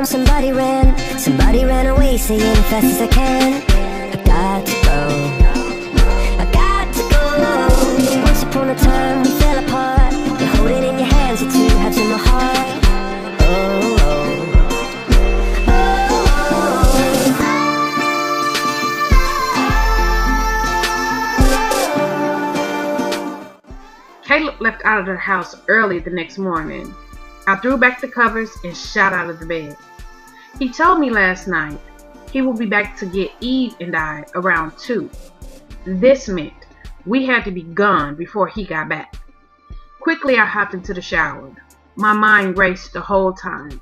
somebody ran away, saying fast as I can. I got to go, I got to go. Once upon a time we fell apart. You hold it in your hands, the two halves in my heart. Oh, oh, oh. Caleb left out of the house early the next morning. I threw back the covers and shot out of the bed. He told me last night he will be back to get Eve and I around 2. This meant we had to be gone before he got back. Quickly I hopped into the shower. My mind raced the whole time.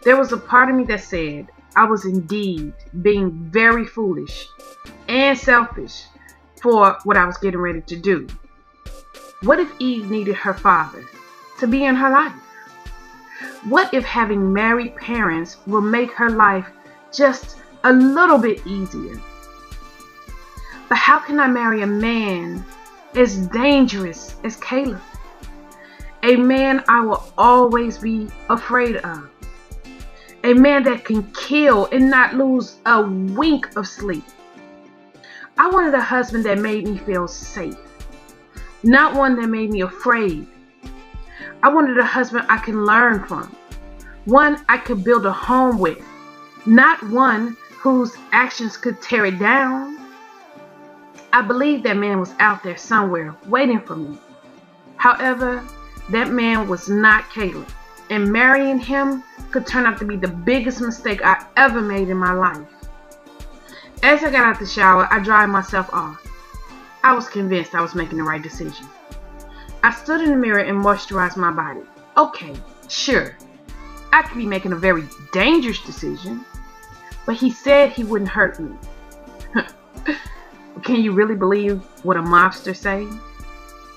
There was a part of me that said I was indeed being very foolish and selfish for what I was getting ready to do. What if Eve needed her father to be in her life? What if having married parents will make her life just a little bit easier? But how can I marry a man as dangerous as Caleb? A man I will always be afraid of. A man that can kill and not lose a wink of sleep. I wanted a husband that made me feel safe, not one that made me afraid. I wanted a husband I can learn from, one I could build a home with, not one whose actions could tear it down. I believed that man was out there somewhere waiting for me. However, that man was not Caleb, and marrying him could turn out to be the biggest mistake I ever made in my life. As I got out the shower, I dried myself off. I was convinced I was making the right decision. I stood in the mirror and moisturized my body. Okay, sure, I could be making a very dangerous decision, but he said he wouldn't hurt me. Can you really believe what a mobster say?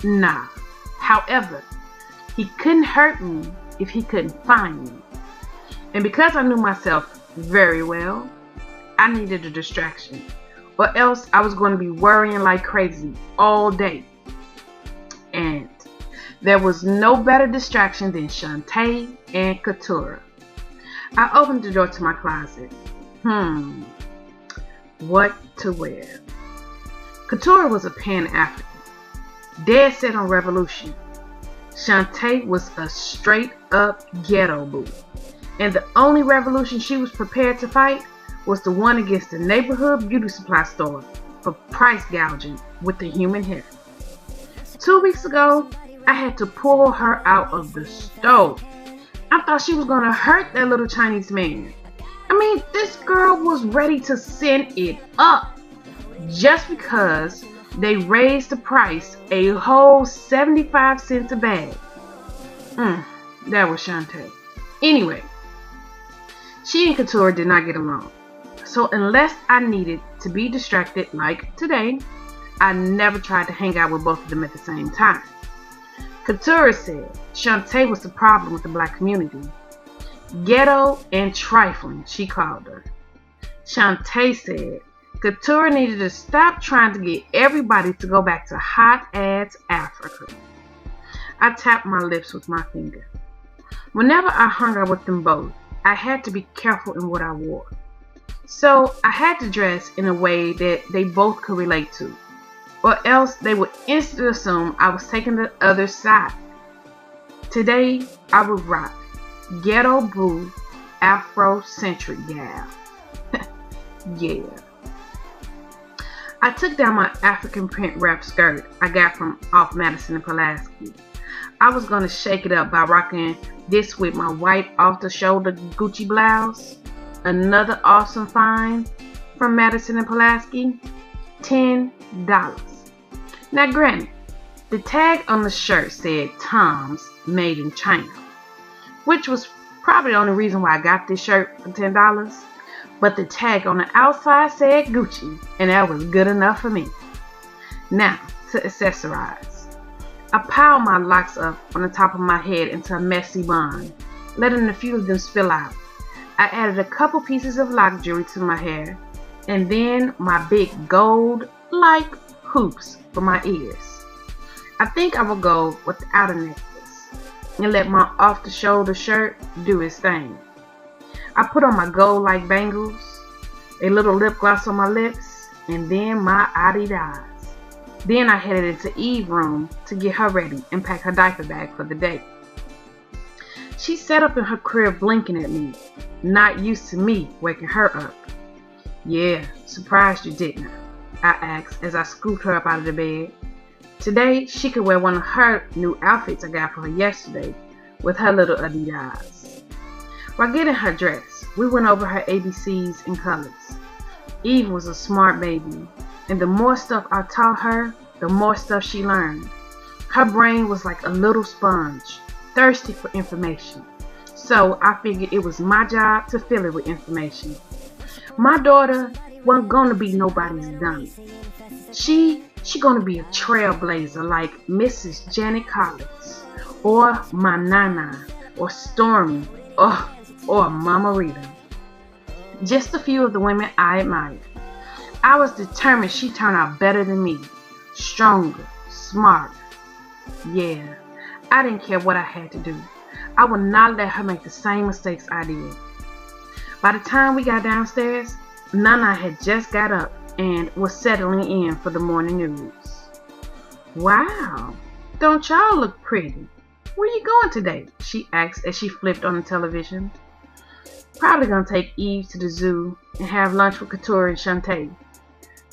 Nah. However, he couldn't hurt me if he couldn't find me. And because I knew myself very well, I needed a distraction, or else I was going to be worrying like crazy all day. And there was no better distraction than Shantae and Keturah. I opened the door to my closet. What to wear? Keturah was a Pan-African, dead set on revolution. Shantae was a straight-up ghetto boo, and the only revolution she was prepared to fight was the one against the neighborhood beauty supply store for price gouging with the human hair. 2 weeks ago, I had to pull her out of the stove. I thought she was gonna hurt that little Chinese man. I mean, this girl was ready to send it up just because they raised the price a whole 75 cents a bag. That was Shantae. Anyway, she and Keturah did not get along. So unless I needed to be distracted like today, I never tried to hang out with both of them at the same time. Keturah said Shantae was the problem with the black community. Ghetto and trifling, she called her. Shantae said Keturah needed to stop trying to get everybody to go back to hot-ass Africa. I tapped my lips with my finger. Whenever I hung out with them both, I had to be careful in what I wore. So I had to dress in a way that they both could relate to, or else they would instantly assume I was taking the other side. Today, I would rock ghetto boo Afrocentric gal. Yeah. I took down my African print wrap skirt I got from off Madison and Pulaski. I was going to shake it up by rocking this with my white off-the-shoulder Gucci blouse. Another awesome find from Madison and Pulaski, $10. Now granted, the tag on the shirt said Tom's Made in China, which was probably the only reason why I got this shirt for $10. But the tag on the outside said Gucci, and that was good enough for me. Now, to accessorize. I piled my locks up on the top of my head into a messy bun, letting a few of them spill out. I added a couple pieces of lock jewelry to my hair, and then my big gold-like hoops for my ears. I think I will go without a necklace and let my off-the-shoulder shirt do its thing. I put on my gold-like bangles, a little lip gloss on my lips, and then my Adidas. Then I headed into Eve's room to get her ready and pack her diaper bag for the day. She sat up in her crib blinking at me, not used to me waking her up. "Yeah, surprised you, didn't I?" asked as I scooped her up out of the bed. Today, she could wear one of her new outfits I got for her yesterday with her little Adidas. While getting her dressed, we went over her ABCs and colors. Eve was a smart baby, and the more stuff I taught her, the more stuff she learned. Her brain was like a little sponge, thirsty for information. So I figured it was my job to fill it with information. My daughter wasn't gonna be nobody's dummy. She gonna be a trailblazer like Mrs. Janet Collins, or my Nana, or Stormy, or Mama Rita. Just a few of the women I admired. I was determined she'd turn out better than me, stronger, smarter. Yeah, I didn't care what I had to do. I would not let her make the same mistakes I did. By the time we got downstairs, Nana had just got up and was settling in for the morning news. "Wow, don't y'all look pretty? Where you going today?" she asked as she flipped on the television. "Probably gonna take Eve to the zoo and have lunch with Couture and Shantae."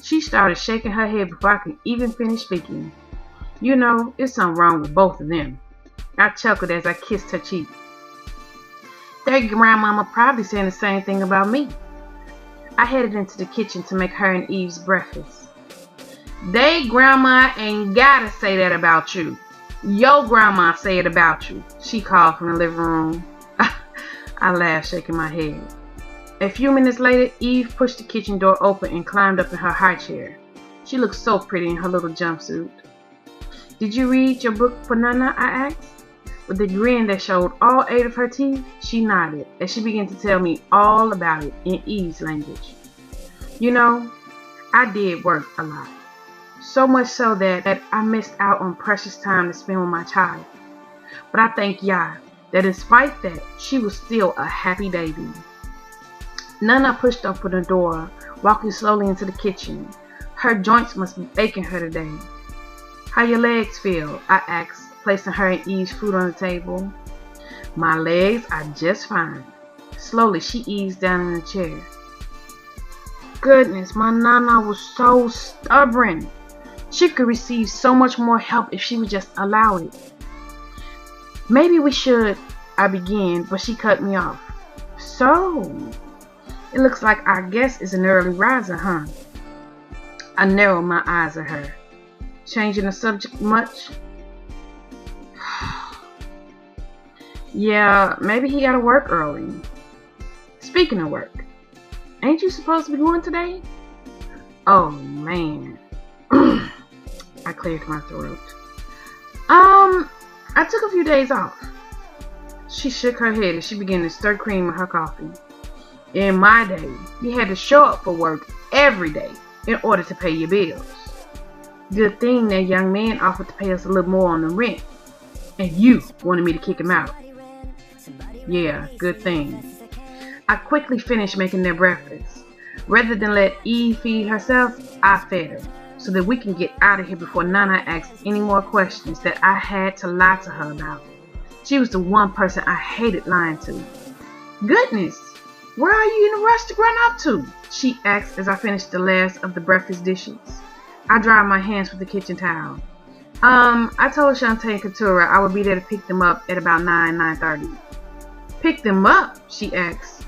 She started shaking her head before I could even finish speaking. You know, it's something wrong with both of them. I chuckled as I kissed her cheek. Their grandmama probably saying the same thing about me. I headed into the kitchen to make her and Eve's breakfast. "They grandma ain't gotta say that about you. Your grandma say it about you," she called from the living room. I laughed, shaking my head. A few minutes later, Eve pushed the kitchen door open and climbed up in her high chair. She looked so pretty in her little jumpsuit. "Did you read your book for Nana?" I asked. With a grin that showed all 8 of her teeth, she nodded as she began to tell me all about it in Eve's language. You know, I did work a lot. So much so that I missed out on precious time to spend with my child. But I thank Yah that despite that, she was still a happy baby. Nana pushed open the door, walking slowly into the kitchen. Her joints must be aching her today. "How your legs feel?" I asked, placing her and Eve's food on the table. "My legs are just fine." Slowly, she eased down in the chair. Goodness, my Nana was so stubborn. She could receive so much more help if she would just allow it. "Maybe we should," I began, but she cut me off. "So, it looks like our guest is an early riser, huh?" I narrowed my eyes at her. "Changing the subject much?" "Yeah, maybe he gotta work early." "Speaking of work, ain't you supposed to be going today?" "Oh, man." I cleared my throat. I took a few days off." She shook her head as she began to stir cream in her coffee. "In my day, you had to show up for work every day in order to pay your bills. Good thing that young man offered to pay us a little more on the rent, and you wanted me to kick him out." "Yeah, good thing." I quickly finished making their breakfast. Rather than let Eve feed herself, I fed her, so that we can get out of here before Nana asked any more questions that I had to lie to her about. She was the one person I hated lying to. "Goodness, where are you in a rush to run off to?" she asked as I finished the last of the breakfast dishes. I dried my hands with the kitchen towel. I told Shantae and Katura I would be there to pick them up at about 9:30. "Pick them up?" she asked.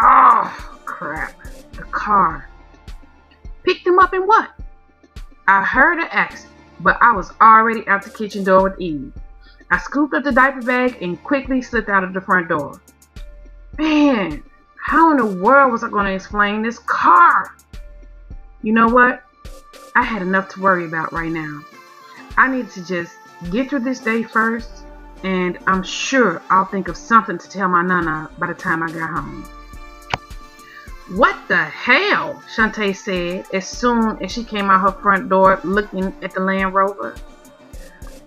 "Oh, crap. The car." "Pick them up in what?" I heard her ask, but I was already out the kitchen door with Eve. I scooped up the diaper bag and quickly slipped out of the front door. Man, how in the world was I going to explain this car? You know what? I had enough to worry about right now. I need to just get through this day first, and I'm sure I'll think of something to tell my Nana by the time I got home. "What the hell?" Shantae said as soon as she came out her front door looking at the Land Rover.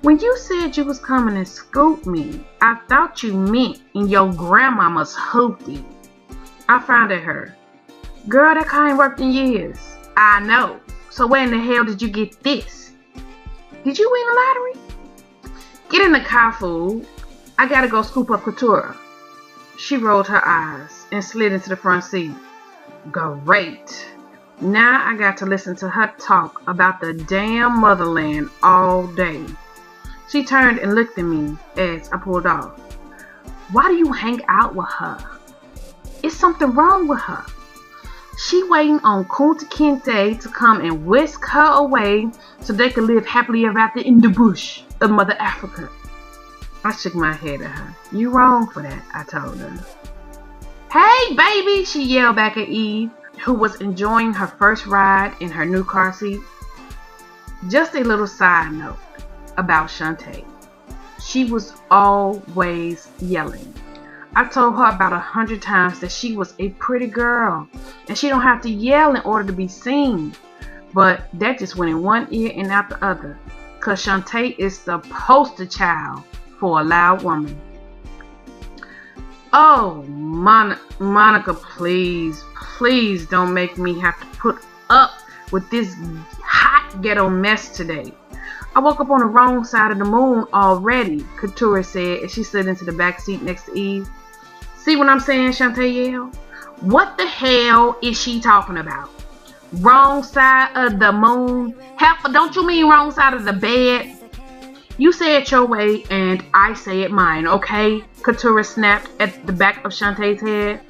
"When you said you was coming to scoop me, I thought you meant in your grandmama's hoopty." I frowned at her. Girl, that car ain't worked in years. I know. So where in the hell did you get this? Did you win the lottery? Get in the car, fool. I gotta go scoop up Couture. She rolled her eyes and slid into the front seat. Great. Now I got to listen to her talk about the damn motherland all day. She turned and looked at me as I pulled off. Why do you hang out with her? Is something wrong with her? She waiting on Kunta Kinte to come and whisk her away so they can live happily ever after in the bush of Mother Africa. I shook my head at her. You wrong for that, I told her. Hey, baby, she yelled back at Eve, who was enjoying her first ride in her new car seat. Just a little side note about Shantae. She was always yelling. I told her about 100 times that she was a pretty girl and she don't have to yell in order to be seen. But that just went in one ear and out the other, cause Shantae is the poster child for a loud woman. Oh, Monica, please don't make me have to put up with this hot ghetto mess today. I woke up on the wrong side of the moon already, Couture said as she slid into the back seat next to Eve. See what I'm saying, Shantae yelled? What the hell is she talking about? Wrong side of the moon? Heifer, don't you mean wrong side of the bed? You say it your way and I say it mine, okay? Couture snapped at the back of Shantae's head.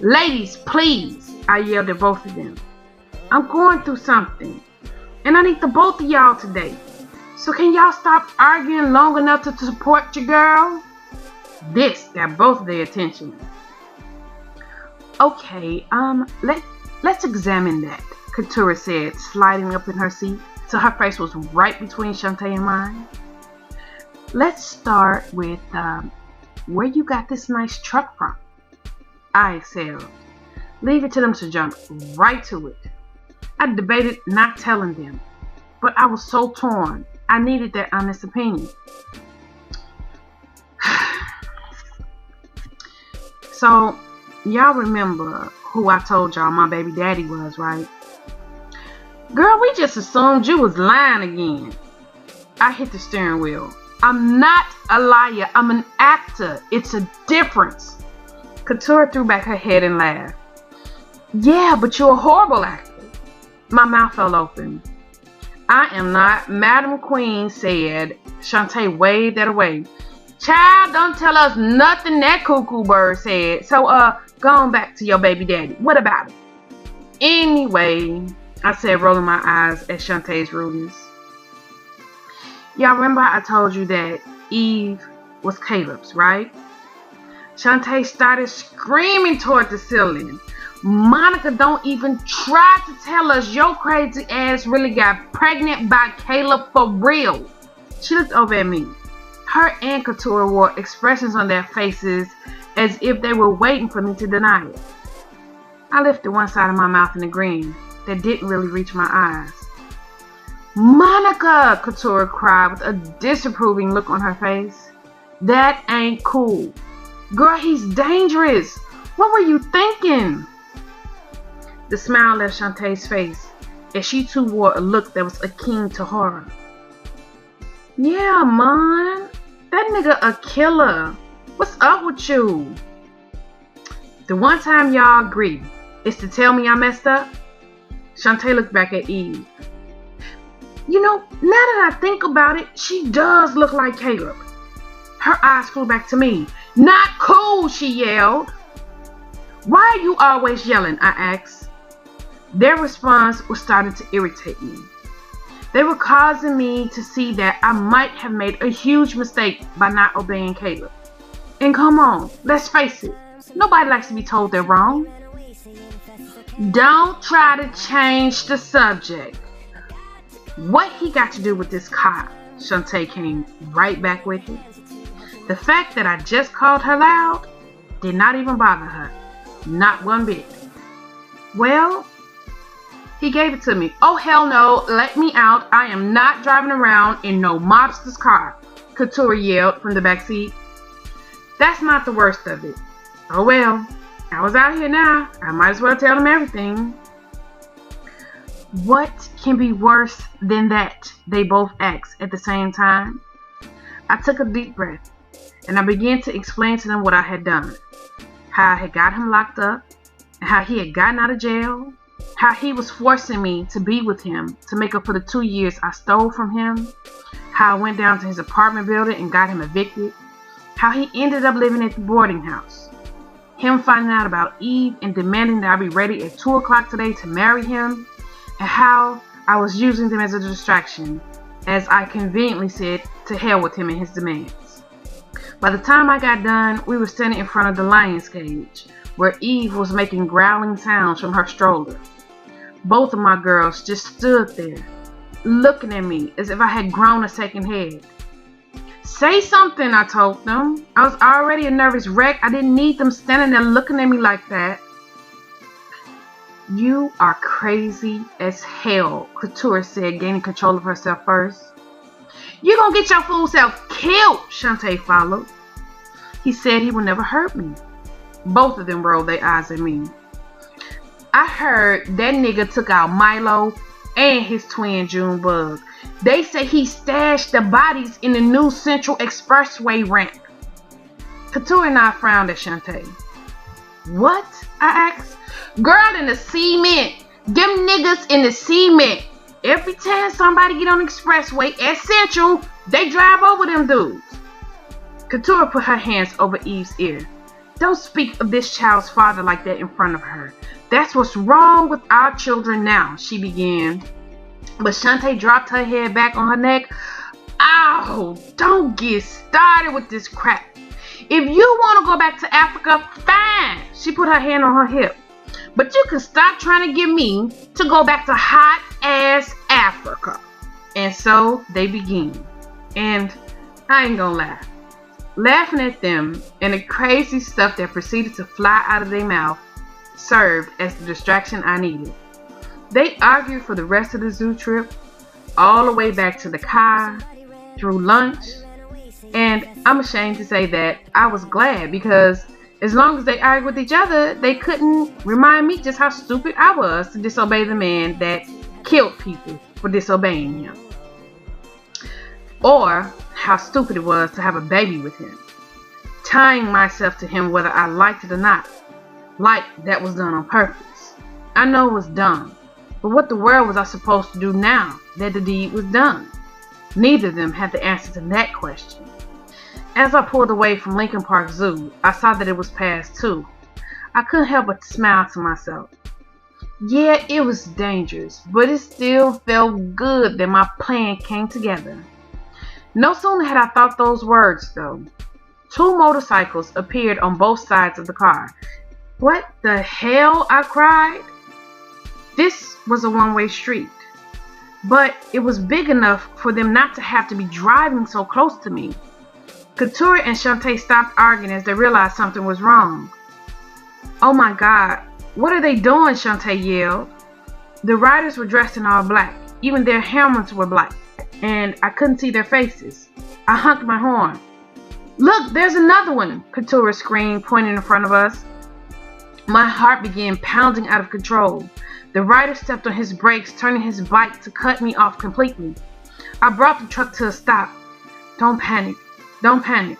Ladies, please, I yelled at both of them. I'm going through something and I need the both of y'all today. So can y'all stop arguing long enough to support your girl? This got both of their attention. Okay, let's examine that, Couture said, sliding up in her seat so her face was right between Shantae and mine. Let's start with where you got this nice truck from. I exhaled. Leave it to them to jump right to it. I debated not telling them, but I was so torn. I needed their honest opinion. So, y'all remember who I told y'all my baby daddy was, right? Girl, we just assumed you was lying again. I hit the steering wheel. I'm not a liar. I'm an actor. It's a difference. Couture threw back her head and laughed. Yeah, but you're a horrible actor. My mouth fell open. I am not, Madam Queen said. Shantae waved that away. Child, don't tell us nothing that cuckoo bird said. So, go on back to your baby daddy. What about it? Anyway, I said, rolling my eyes at Shantae's rudeness. Y'all remember I told you that Eve was Caleb's, right? Shantae started screaming toward the ceiling. Monica, don't even try to tell us your crazy ass really got pregnant by Caleb for real. She looked over at me. Her and Couture wore expressions on their faces as if they were waiting for me to deny it. I lifted one side of my mouth in a grin that didn't really reach my eyes. Monica, Couture cried with a disapproving look on her face. That ain't cool. Girl, he's dangerous. What were you thinking? The smile left Shantae's face as she too wore a look that was akin to horror. Yeah, man. That nigga a killer. What's up with you? The one time y'all agree is to tell me I messed up? Shantae looked back at Eve. You know, now that I think about it, she does look like Caleb. Her eyes flew back to me. Not cool, she yelled. Why are you always yelling? I asked. Their response was starting to irritate me. They were causing me to see that I might have made a huge mistake by not obeying Caleb. And come on, let's face it, nobody likes to be told they're wrong. Don't try to change the subject. What he got to do with this car? Shantae came right back with it. The fact that I just called her loud did not even bother her. Not one bit. Well, he gave it to me. Oh, hell no. Let me out. I am not driving around in no mobster's car, Couture yelled from the back seat. That's not the worst of it. Oh well. I was out here now. I might as well tell them everything. What can be worse than that? They both asked at the same time. I took a deep breath and I began to explain to them what I had done. How I had got him locked up, and how he had gotten out of jail, how he was forcing me to be with him to make up for the 2 years I stole from him, how I went down to his apartment building and got him evicted, how he ended up living at the boarding house, him finding out about Eve and demanding that I be ready at 2 o'clock today to marry him, and how I was using them as a distraction, as I conveniently said to hell with him and his demands. By the time I got done, we were standing in front of the lion's cage, where Eve was making growling sounds from her stroller. Both of my girls just stood there, looking at me as if I had grown a second head. Say something, I told them. I was already a nervous wreck. I didn't need them standing there looking at me like that. You are crazy as hell, Couture said, gaining control of herself first. You gonna get your fool self killed, Shantae followed. He said he would never hurt me. Both of them rolled their eyes at me. I heard that nigga took out Milo and his twin Junebug. They say he stashed the bodies in the new Central Expressway ramp. Couture and I frowned at Shantae. What? I asked. Girl, in the cement. Them niggas in the cement. Every time somebody get on the expressway at Central, they drive over them dudes. Couture put her hands over Eve's ear. Don't speak of this child's father like that in front of her. That's what's wrong with our children now, she began. But Shantae dropped her head back on her neck. Ow, don't get started with this crap. If you want to go back to Africa, fine. She put her hand on her hip. But you can stop trying to get me to go back to hot ass Africa. And so they began. And I ain't gonna lie. Laughing at them and the crazy stuff that proceeded to fly out of their mouth served as the distraction I needed. They argued for the rest of the zoo trip, all the way back to the car, through lunch, and I'm ashamed to say that I was glad, because as long as they argued with each other, they couldn't remind me just how stupid I was to disobey the man that killed people for disobeying him. Or how stupid it was to have a baby with him. Tying myself to him whether I liked it or not. Like that was done on purpose. I know it was dumb, but what the world was I supposed to do now that the deed was done? Neither of them had the answer to that question. As I pulled away from Lincoln Park Zoo, I saw that it was past 2. I couldn't help but smile to myself. Yeah, it was dangerous, but it still felt good that my plan came together. No sooner had I thought those words, though. 2 motorcycles appeared on both sides of the car. What the hell? I cried. This was a one-way street, but it was big enough for them not to have to be driving so close to me. Couture and Shantae stopped arguing as they realized something was wrong. Oh my God, what are they doing? Shantae yelled. The riders were dressed in all black. Even their helmets were black, and I couldn't see their faces. I honked my horn. Look, there's another one, Couture screamed, pointing in front of us. My heart began pounding out of control. The rider stepped on his brakes, turning his bike to cut me off completely. I brought the truck to a stop. Don't panic. Don't panic.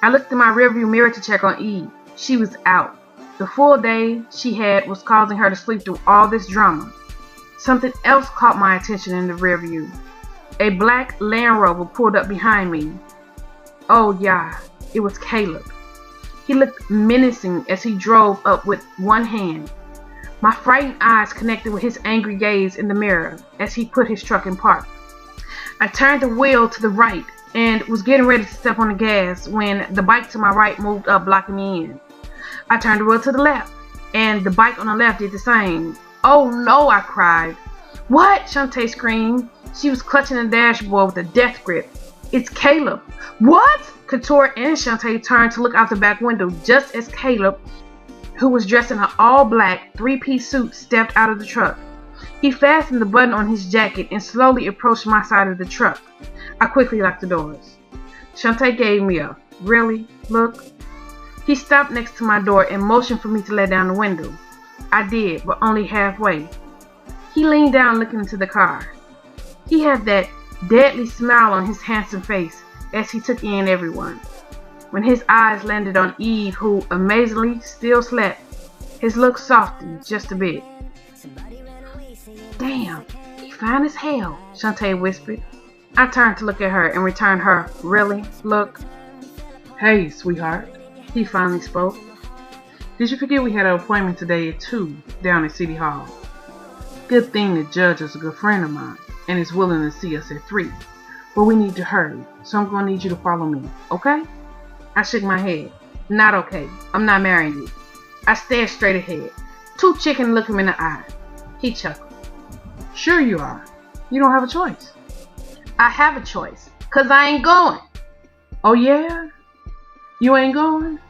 I looked in my rearview mirror to check on Eve. She was out. The full day she had was causing her to sleep through all this drama. Something else caught my attention in the rearview. A black Land Rover pulled up behind me. Oh yeah, it was Caleb. He looked menacing as he drove up with one hand. My frightened eyes connected with his angry gaze in the mirror as he put his truck in park. I turned the wheel to the right and was getting ready to step on the gas when the bike to my right moved up, blocking me in. I turned the wheel to the left, and the bike on the left did the same. Oh no, I cried. What? Shantae screamed. She was clutching the dashboard with a death grip. It's Caleb. What? Couture and Shantae turned to look out the back window just as Caleb, who was dressed in an all-black 3-piece suit, stepped out of the truck. He fastened the button on his jacket and slowly approached my side of the truck. I quickly locked the doors. Shantae gave me a "really" look. He stopped next to my door and motioned for me to let down the window. I did, but only halfway. He leaned down looking into the car. He had that deadly smile on his handsome face as he took in everyone. When his eyes landed on Eve, who amazingly still slept, his look softened just a bit. "Damn, he fine as hell," Shantae whispered. I turned to look at her and returned her "really" look. "Hey, sweetheart," he finally spoke. "Did you forget we had an appointment today at 2 down at City Hall? Good thing the judge is a good friend of mine and is willing to see us at 3. But we need to hurry, so I'm going to need you to follow me, okay?" I shook my head. "Not okay. I'm not marrying you." I stared straight ahead. Too chicken to look him in the eye. He chuckled. "Sure you are. You don't have a choice." "I have a choice, 'cause I ain't going." "Oh yeah? You ain't going?"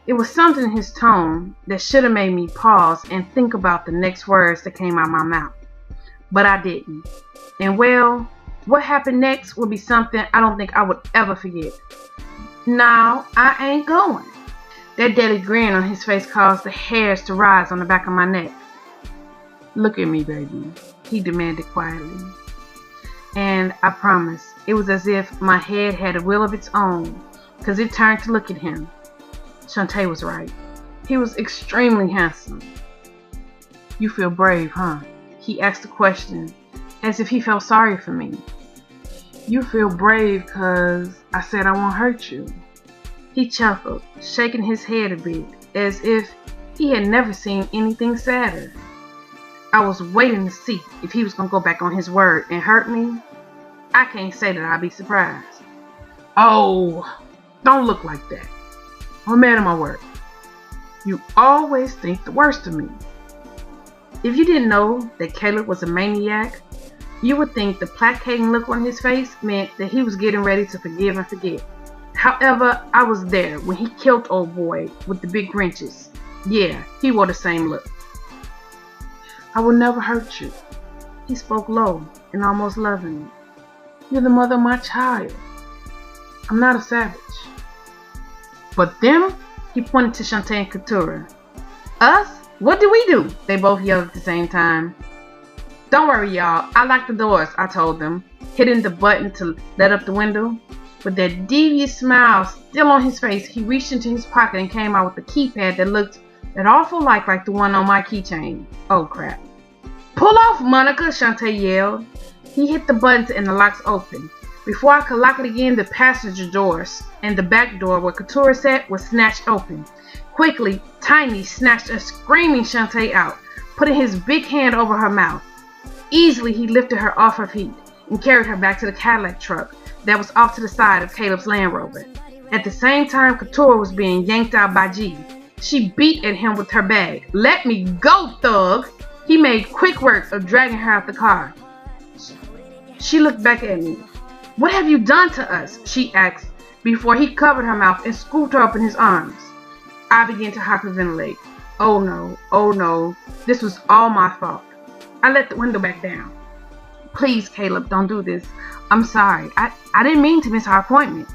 It was something in his tone that should have made me pause and think about the next words that came out of my mouth. But I didn't. And well, what happened next would be something I don't think I would ever forget. "No, I ain't going." That deadly grin on his face caused the hairs to rise on the back of my neck. "Look at me, baby," he demanded quietly. And I promise, it was as if my head had a will of its own, 'cause it turned to look at him. Shantae was right. He was extremely handsome. "You feel brave, huh?" He asked the question as if he felt sorry for me. "You feel brave 'cause I said I won't hurt you." He chuckled, shaking his head a bit, as if he had never seen anything sadder. I was waiting to see if he was going to go back on his word and hurt me. I can't say that I'd be surprised. "Oh, don't look like that. I'm a man of my word. You always think the worst of me." If you didn't know that Caleb was a maniac, you would think the placating look on his face meant that he was getting ready to forgive and forget. However, I was there when he killed old boy with the big wrenches. Yeah, he wore the same look. "I will never hurt you." He spoke low and almost lovingly. "You're the mother of my child. I'm not a savage." "But them?" He pointed to Shantae and Keturah. "Us? What did we do?" They both yelled at the same time. "Don't worry, y'all. I locked the doors," I told them, hitting the button to let up the window. With that devious smile still on his face, he reached into his pocket and came out with a keypad that looked an awful lot like the one on my keychain. Oh crap. "Pull off, Monica," Shantae yelled. He hit the buttons and the locks opened. Before I could lock it again, the passenger doors and the back door where Keturah sat was snatched open. Quickly, Tiny snatched a screaming Shantae out, putting his big hand over her mouth. Easily, he lifted her off her feet and carried her back to the Cadillac truck that was off to the side of Caleb's Land Rover. At the same time, Keturah was being yanked out by G. She beat at him with her bag. "Let me go, thug!" He made quick work of dragging her out the car. She looked back at me. "What have you done to us?" she asked before he covered her mouth and scooped her up in his arms. I began to hyperventilate. Oh no, this was all my fault. I let the window back down. "Please, Caleb, don't do this. I'm sorry. I didn't mean to miss our appointment."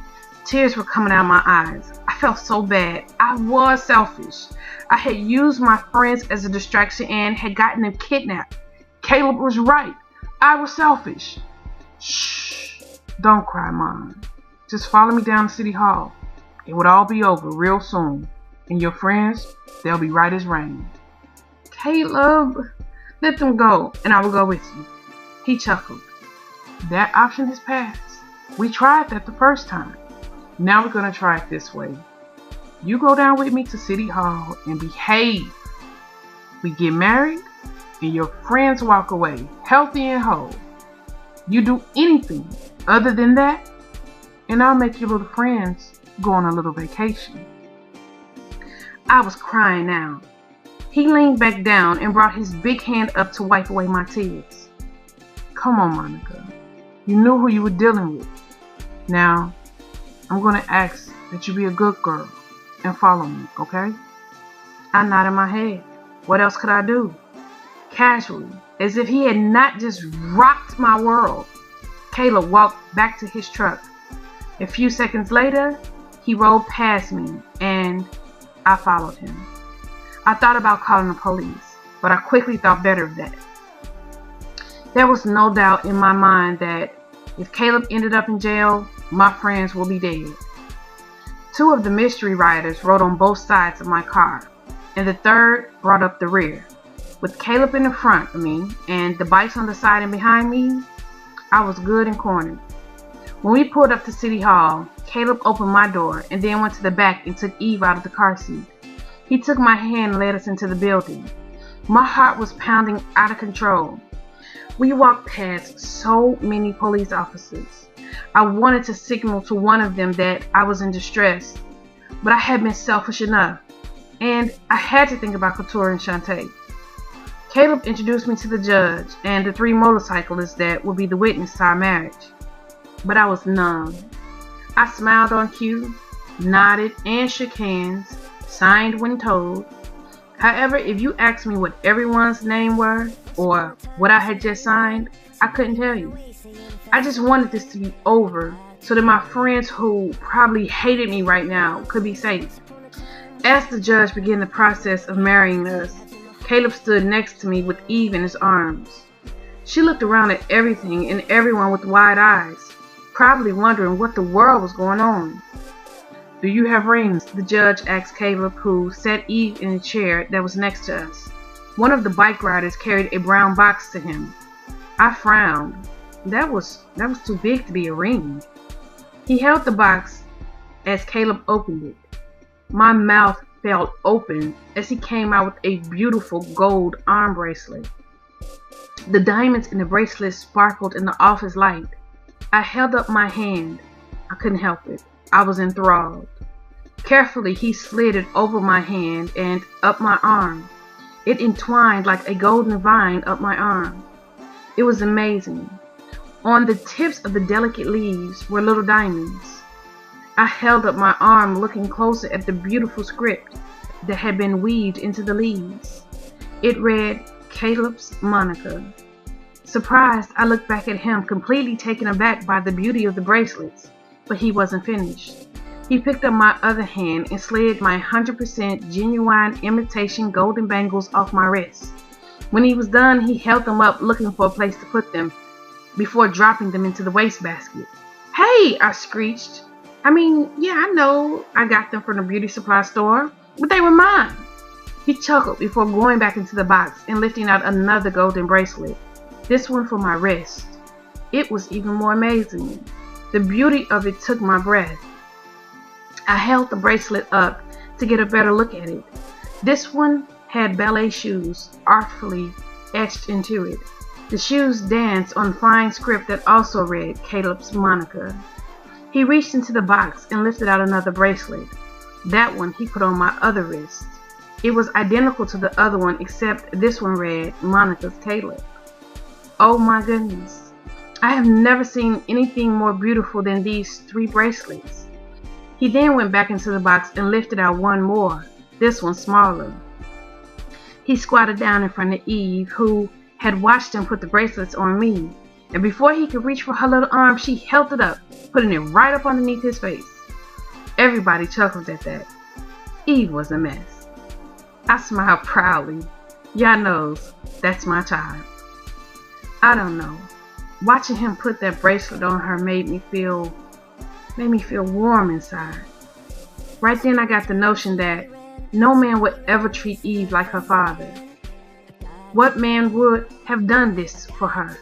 Tears were coming out of my eyes. I felt so bad. I was selfish. I had used my friends as a distraction and had gotten them kidnapped. Caleb was right. I was selfish. "Shh. Don't cry, Mom. Just follow me down to City Hall. It would all be over real soon. And your friends, they'll be right as rain." "Caleb, let them go, and I will go with you." He chuckled. "That option has passed. We tried that the first time. Now we're going to try it this way. You go down with me to City Hall and behave. We get married, and your friends walk away, healthy and whole. You do anything other than that, and I'll make your little friends go on a little vacation." I was crying now. He leaned back down and brought his big hand up to wipe away my tears. "Come on, Monica. You knew who you were dealing with. Now, I'm going to ask that you be a good girl and follow me, okay?" I nodded my head. What else could I do? Casually, as if he had not just rocked my world, Caleb walked back to his truck. A few seconds later, he rolled past me and I followed him. I thought about calling the police, but I quickly thought better of that. There was no doubt in my mind that if Caleb ended up in jail, my friends will be dead. 2 of the mystery riders rode on both sides of my car, and the third brought up the rear. With Caleb in the front of me and the bikes on the side and behind me, I was good and cornered. When we pulled up to City Hall, Caleb opened my door and then went to the back and took Eve out of the car seat. He took my hand and led us into the building. My heart was pounding out of control. We walked past so many police officers. I wanted to signal to one of them that I was in distress, but I had been selfish enough, and I had to think about Couture and Shantae. Caleb introduced me to the judge and the 3 motorcyclists that would be the witness to our marriage, but I was numb. I smiled on cue, nodded and shook hands, signed when told. However, if you asked me what everyone's name were or what I had just signed, I couldn't tell you. I just wanted this to be over so that my friends who probably hated me right now could be safe. As the judge began the process of marrying us, Caleb stood next to me with Eve in his arms. She looked around at everything and everyone with wide eyes, probably wondering what the world was going on. "Do you have rings?" the judge asked Caleb, who sat Eve in a chair that was next to us. One of the bike riders carried a brown box to him. I frowned. That was too big to be a ring. He held the box as Caleb opened it. My mouth fell open as he came out with a beautiful gold arm bracelet. The diamonds in the bracelet sparkled in the office light. I held up my hand. I couldn't help it. I was enthralled. Carefully, he slid it over my hand and up my arm. It entwined like a golden vine up my arm. It was amazing. On the tips of the delicate leaves were little diamonds. I held up my arm, looking closer at the beautiful script that had been weaved into the leaves. It read, "Caleb's Monica." Surprised, I looked back at him, completely taken aback by the beauty of the bracelets, but he wasn't finished. He picked up my other hand and slid my 100% genuine imitation golden bangles off my wrist. When he was done, he held them up, looking for a place to put them before dropping them into the wastebasket. "Hey!" I screeched. Yeah, I know I got them from the beauty supply store, but they were mine." He chuckled before going back into the box and lifting out another golden bracelet, this one for my wrist. It was even more amazing. The beauty of it took my breath. I held the bracelet up to get a better look at it. This one had ballet shoes artfully etched into it. The shoes danced on fine script that also read, "Caleb's Monica." He reached into the box and lifted out another bracelet. That one he put on my other wrist. It was identical to the other one, except this one read, "Monica's Caleb." Oh my goodness. I have never seen anything more beautiful than these 3 bracelets. He then went back into the box and lifted out one more, this one smaller. He squatted down in front of Eve, who had watched him put the bracelets on me, and before he could reach for her little arm, she held it up, putting it right up underneath his face. Everybody chuckled at that. Eve was a mess. I smiled proudly. Y'all knows, that's my child. I don't know. Watching him put that bracelet on her made me feel warm inside. Right then I got the notion that no man would ever treat Eve like her father. What man would have done this for her?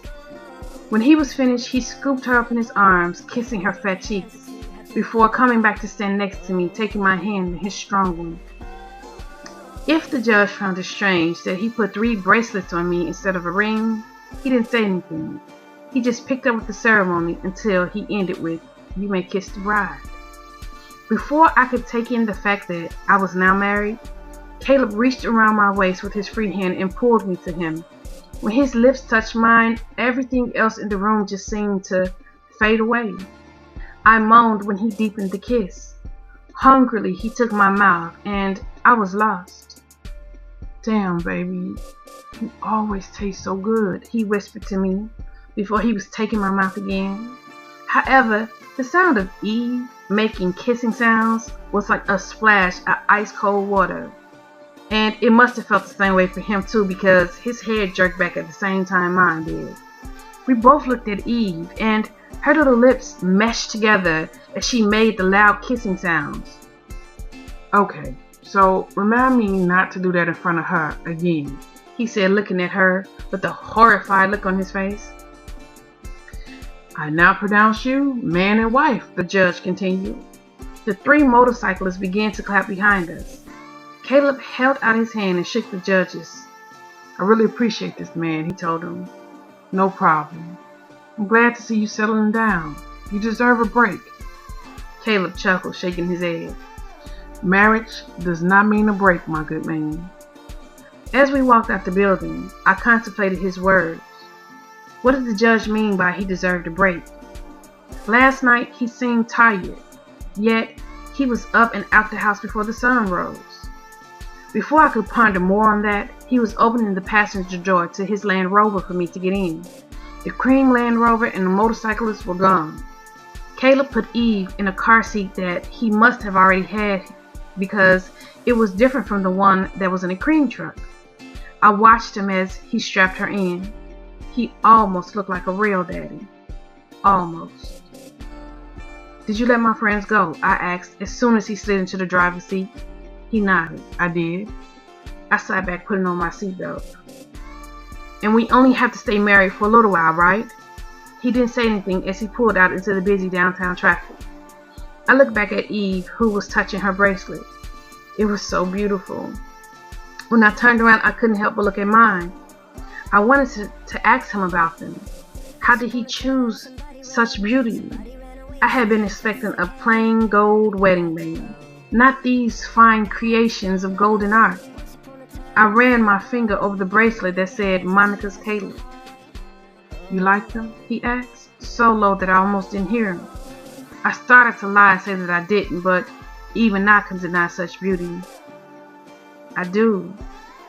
When he was finished, he scooped her up in his arms, kissing her fat cheeks, before coming back to stand next to me, taking my hand in his strong one. If the judge found it strange that he put 3 bracelets on me instead of a ring, he didn't say anything. He just picked up with the ceremony until he ended with, "You may kiss the bride." Before I could take in the fact that I was now married, Caleb reached around my waist with his free hand and pulled me to him. When his lips touched mine, everything else in the room just seemed to fade away. I moaned when he deepened the kiss. Hungrily, he took my mouth, and I was lost. "Damn, baby, you always taste so good," he whispered to me before he was taking my mouth again. However, the sound of Eve making kissing sounds was like a splash of ice cold water. And it must have felt the same way for him too, because his head jerked back at the same time mine did. We both looked at Eve, and her little lips meshed together as she made the loud kissing sounds. Okay, so remind me not to do that in front of her again, he said, looking at her with a horrified look on his face. I now pronounce you man and wife, the judge continued. The 3 motorcyclists began to clap behind us. Caleb held out his hand and shook the judge's. I really appreciate this, man, he told him. No problem. I'm glad to see you settling down. You deserve a break. Caleb chuckled, shaking his head. Marriage does not mean a break, my good man. As we walked out the building, I contemplated his words. What did the judge mean by he deserved a break? Last night he seemed tired, yet he was up and out the house before the sun rose. Before I could ponder more on that, he was opening the passenger door to his Land Rover for me to get in. The cream Land Rover and the motorcyclists were gone. Caleb put Eve in a car seat that he must have already had because it was different from the one that was in the cream truck. I watched him as he strapped her in. He almost looked like a real daddy. Almost. Did you let my friends go? I asked as soon as he slid into the driver's seat. He nodded. I did. I sat back putting on my seatbelt. And we only have to stay married for a little while, right? He didn't say anything as he pulled out into the busy downtown traffic. I looked back at Eve, who was touching her bracelet. It was so beautiful. When I turned around, I couldn't help but look at mine. I wanted to ask him about them. How did he choose such beauty? I had been expecting a plain gold wedding band, not these fine creations of golden art. I ran my finger over the bracelet that said Monica's Caleb. You like them? He asked, so low that I almost didn't hear him. I started to lie and say that I didn't, but even I can deny such beauty. I do.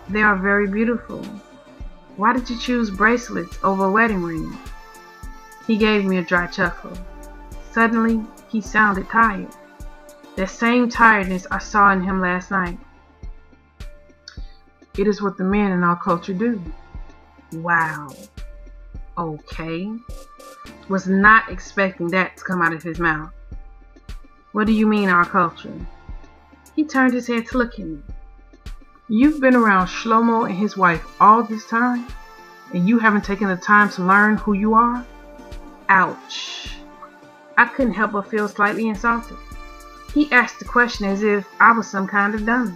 They are very beautiful. Why did you choose bracelets over a wedding ring? He gave me a dry chuckle. Suddenly, he sounded tired. That same tiredness I saw in him last night. It is what the men in our culture do. Wow. Okay. Was not expecting that to come out of his mouth. What do you mean, our culture? He turned his head to look at me. You've been around Shlomo and his wife all this time, and you haven't taken the time to learn who you are? Ouch. I couldn't help but feel slightly insulted. He asked the question as if I was some kind of dummy.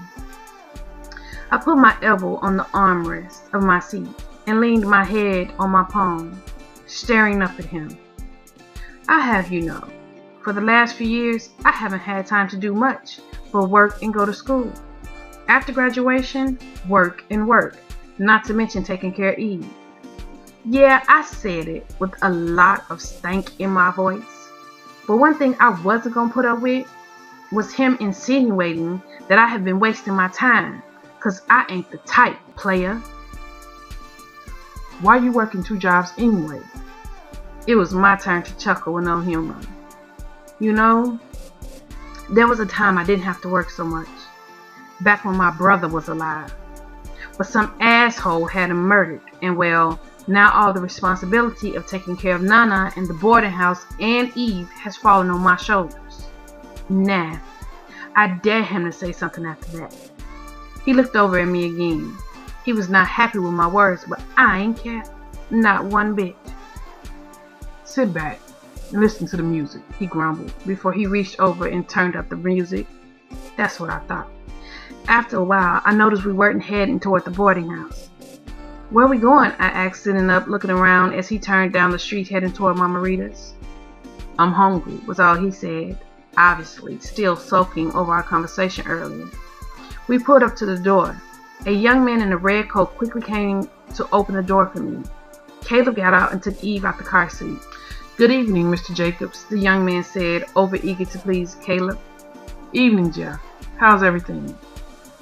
I put my elbow on the armrest of my seat and leaned my head on my palm, staring up at him. I have, for the last few years, I haven't had time to do much but work and go to school. After graduation, work and work, not to mention taking care of Eve. Yeah, I said it with a lot of stank in my voice. But one thing I wasn't going to put up with was him insinuating that I have been wasting my time, cause I ain't the type, player. Why you working 2 jobs anyway? It was my turn to chuckle with no humor. There was a time I didn't have to work so much. Back when my brother was alive. But some asshole had him murdered, and well, now all the responsibility of taking care of Nana and the boarding house and Eve has fallen on my shoulders. Nah, I dare him to say something after that. He looked over at me again. He was not happy with my words, but I ain't care. Not one bit. Sit back and listen to the music, he grumbled before he reached over and turned up the music. That's what I thought. After a while, I noticed we weren't heading toward the boarding house. Where are we going? I asked, sitting up, looking around as he turned down the street heading toward Mama Rita's. I'm hungry, was all he said, obviously still soaking over our conversation earlier. We pulled up to the door. A young man in a red coat quickly came to open the door for me. Caleb got out and took Eve out the car seat. Good evening, Mr. Jacobs, the young man said, over-eager to please Caleb. Evening, Jeff. How's everything?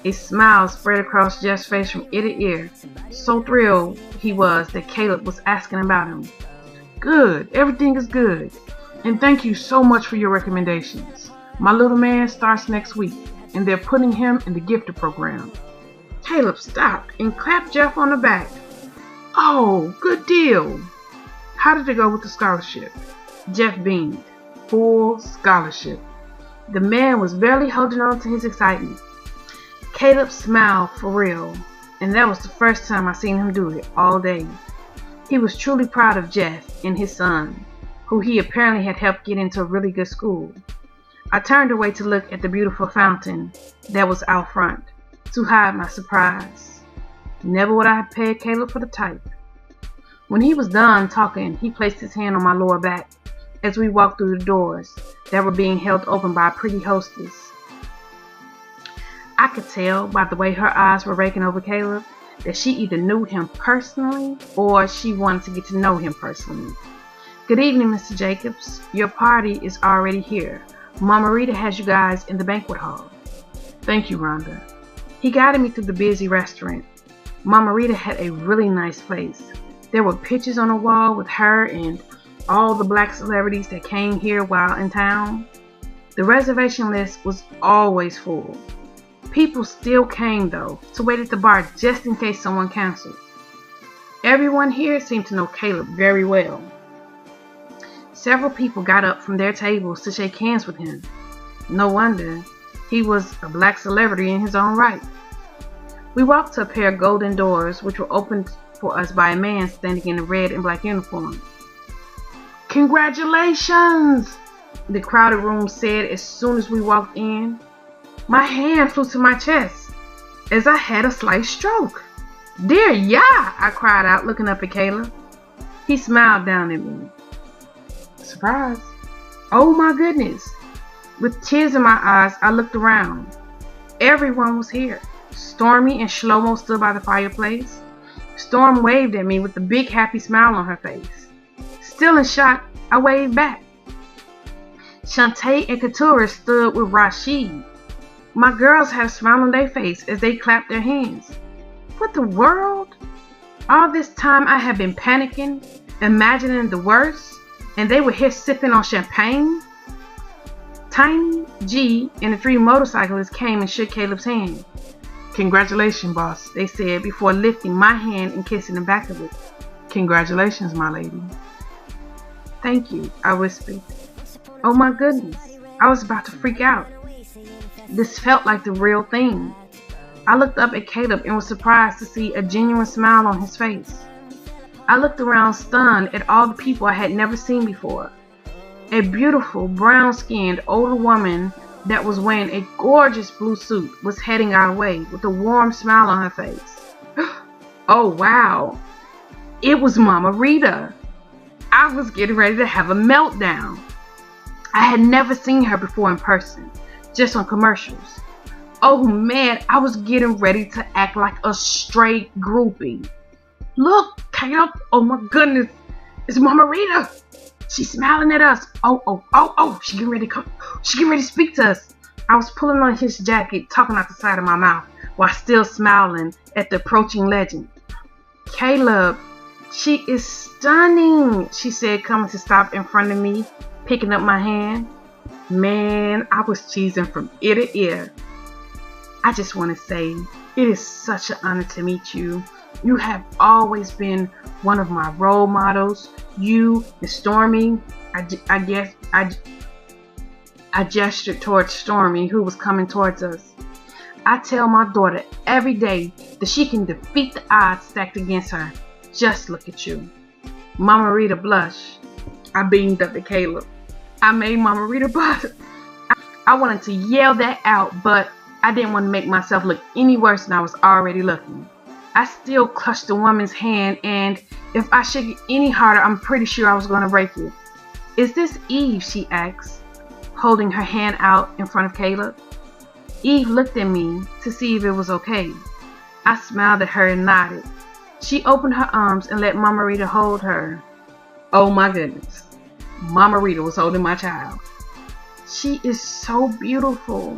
A smile spread across Jeff's face from ear to ear. So thrilled he was that Caleb was asking about him. Good. Everything is good. And thank you so much for your recommendations. My little man starts next week, and they're putting him in the gifted program. Caleb stopped and clapped Jeff on the back. Oh, good deal. How did it go with the scholarship? Jeff beamed. Full scholarship. The man was barely holding on to his excitement. Caleb smiled for real, and that was the first time I seen him do it all day. He was truly proud of Jeff and his son, who he apparently had helped get into a really good school. I turned away to look at the beautiful fountain that was out front, to hide my surprise. Never would I have paid Caleb for the type. When he was done talking, he placed his hand on my lower back as we walked through the doors that were being held open by a pretty hostess. I could tell by the way her eyes were raking over Caleb that she either knew him personally or she wanted to get to know him personally. Good evening, Mr. Jacobs. Your party is already here. Mama Rita has you guys in the banquet hall. Thank you, Rhonda. He guided me through the busy restaurant. Mama Rita had a really nice place. There were pictures on the wall with her and all the black celebrities that came here while in town. The reservation list was always full. People still came, though, to wait at the bar just in case someone canceled. Everyone here seemed to know Caleb very well. Several people got up from their tables to shake hands with him. No wonder. He was a black celebrity in his own right. We walked to a pair of golden doors which were opened for us by a man standing in a red and black uniform. Congratulations! The crowded room said as soon as we walked in. My hand flew to my chest as I had a slight stroke. Dear Yah! I cried out, looking up at Caleb. He smiled down at me. Surprise. Oh my goodness. With tears in my eyes, I looked around. Everyone was here. Stormy and Shalomo stood by the fireplace. Storm waved at me with a big happy smile on her face. Still in shock, I waved back. Shantae and Keturah stood with Rashid. My girls had a smile on their face as they clapped their hands. What the world? All this time I had been panicking, imagining the worst, and they were here sipping on champagne? Tiny, G, and the three motorcyclists came and shook Caleb's hand. Congratulations, boss, they said before lifting my hand and kissing the back of it. Congratulations, my lady. Thank you, I whispered. Oh my goodness, I was about to freak out. This felt like the real thing. I looked up at Caleb and was surprised to see a genuine smile on his face. I looked around stunned at all the people I had never seen before. A beautiful, brown-skinned older woman that was wearing a gorgeous blue suit was heading our way with a warm smile on her face. Oh wow, it was Mama Rita. I was getting ready to have a meltdown. I had never seen her before in person, just on commercials. Oh man, I was getting ready to act like a straight groupie. Look, Caleb, oh my goodness, it's Mama Rita. She's smiling at us. Oh, she getting ready to come. She getting ready to speak to us. I was pulling on his jacket, talking out the side of my mouth, while still smiling at the approaching legend. Caleb, she is stunning, she said, coming to stop in front of me, picking up my hand. Man, I was cheesing from ear to ear. I just want to say, it is such an honor to meet you. You have always been one of my role models. You and Stormy, I gestured towards Stormy, who was coming towards us. I tell my daughter every day that she can defeat the odds stacked against her. Just look at you. Mama Rita blushed. I beamed up at Caleb. I made Mama Rita blush. I wanted to yell that out, but I didn't want to make myself look any worse than I was already looking. I still clutched the woman's hand, and if I shook it any harder, I'm pretty sure I was going to break it. Is this Eve? She asked, holding her hand out in front of Caleb. Eve looked at me to see if it was okay. I smiled at her and nodded. She opened her arms and let Mama Rita hold her. Oh my goodness. Mama Rita was holding my child. She is so beautiful.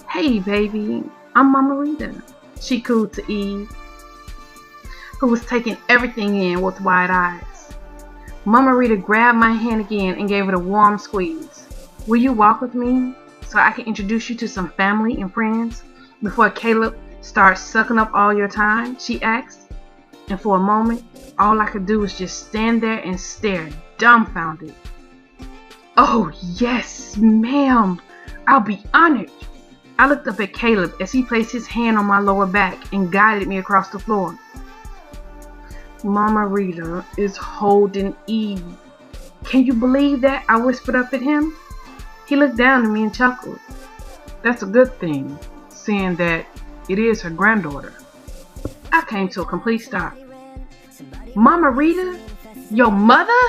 Hey baby, I'm Mama Rita, she cooed to Eve, who was taking everything in with wide eyes. Mama Rita grabbed my hand again and gave it a warm squeeze. Will you walk with me so I can introduce you to some family and friends before Caleb starts sucking up all your time?" she asked. And for a moment, all I could do was just stand there and stare, dumbfounded. "Oh, yes, ma'am. I'll be honored." I looked up at Caleb as he placed his hand on my lower back and guided me across the floor. "Mama Rita is holding Eve. Can you believe that?" I whispered up at him. He looked down at me and chuckled. "That's a good thing, seeing that it is her granddaughter." I came to a complete stop. "Mama Rita? Your mother?"